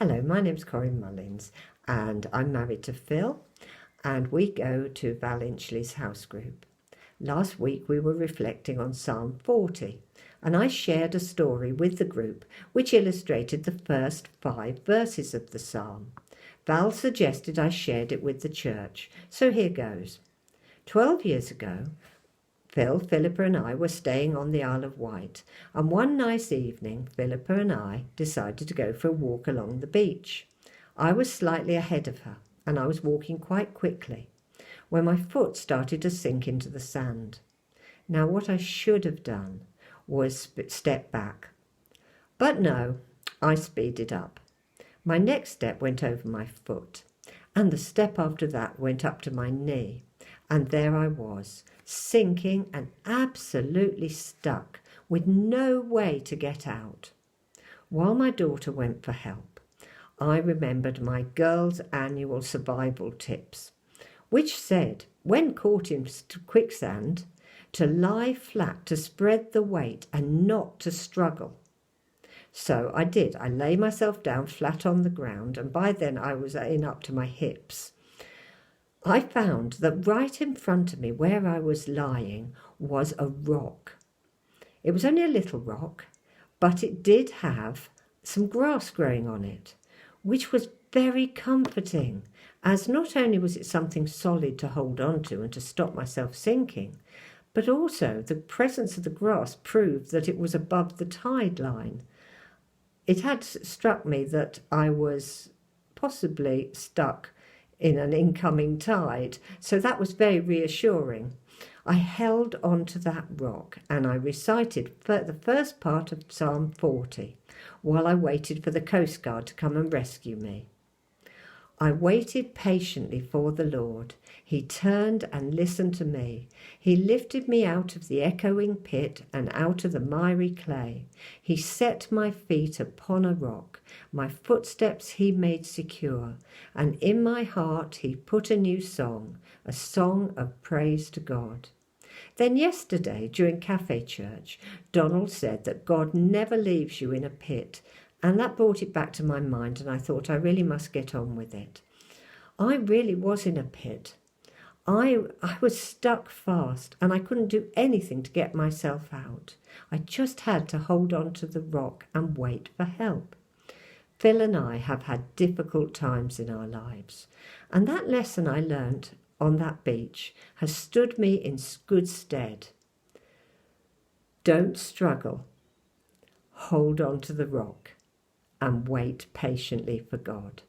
Hello, my name's Corinne Mullins and I'm married to Phil and we go to Val Inchley's house group. Last week we were reflecting on Psalm 40 and I shared a story with the group which illustrated the first 5 verses of the psalm. Val suggested I shared it with the church, so here goes. 12 years ago, Phil, Philippa and I were staying on the Isle of Wight, and one nice evening Philippa and I decided to go for a walk along the beach. I was slightly ahead of her, and I was walking quite quickly, when my foot started to sink into the sand. Now what I should have done was step back. But no, I speeded up. My next step went over my foot, and the step after that went up to my knee. And there I was, sinking and absolutely stuck, with no way to get out. While my daughter went for help, I remembered my girls' annual survival tips, which said, when caught in quicksand, to lie flat, to spread the weight and not to struggle. So I did. I lay myself down flat on the ground, and by then I was in up to my hips. I found that right in front of me, where I was lying, was a rock. It was only a little rock, but it did have some grass growing on it, which was very comforting, as not only was it something solid to hold on to and to stop myself sinking, but also the presence of the grass proved that it was above the tide line. It had struck me that I was possibly stuck in an incoming tide, so that was very reassuring. I held on to that rock and I recited the first part of Psalm 40 while I waited for the Coast Guard to come and rescue me. I waited patiently for the Lord. He turned and listened to me. He lifted me out of the echoing pit and out of the miry clay. He set my feet upon a rock. My footsteps he made secure. And in my heart he put a new song, a song of praise to God. Then yesterday, during Cafe Church, Donald said that God never leaves you in a pit. And that brought it back to my mind, and I thought I really must get on with it. I really was in a pit. I was stuck fast, and I couldn't do anything to get myself out. I just had to hold on to the rock and wait for help. Phil and I have had difficult times in our lives, and that lesson I learnt on that beach has stood me in good stead. Don't struggle. Hold on to the rock and wait patiently for God.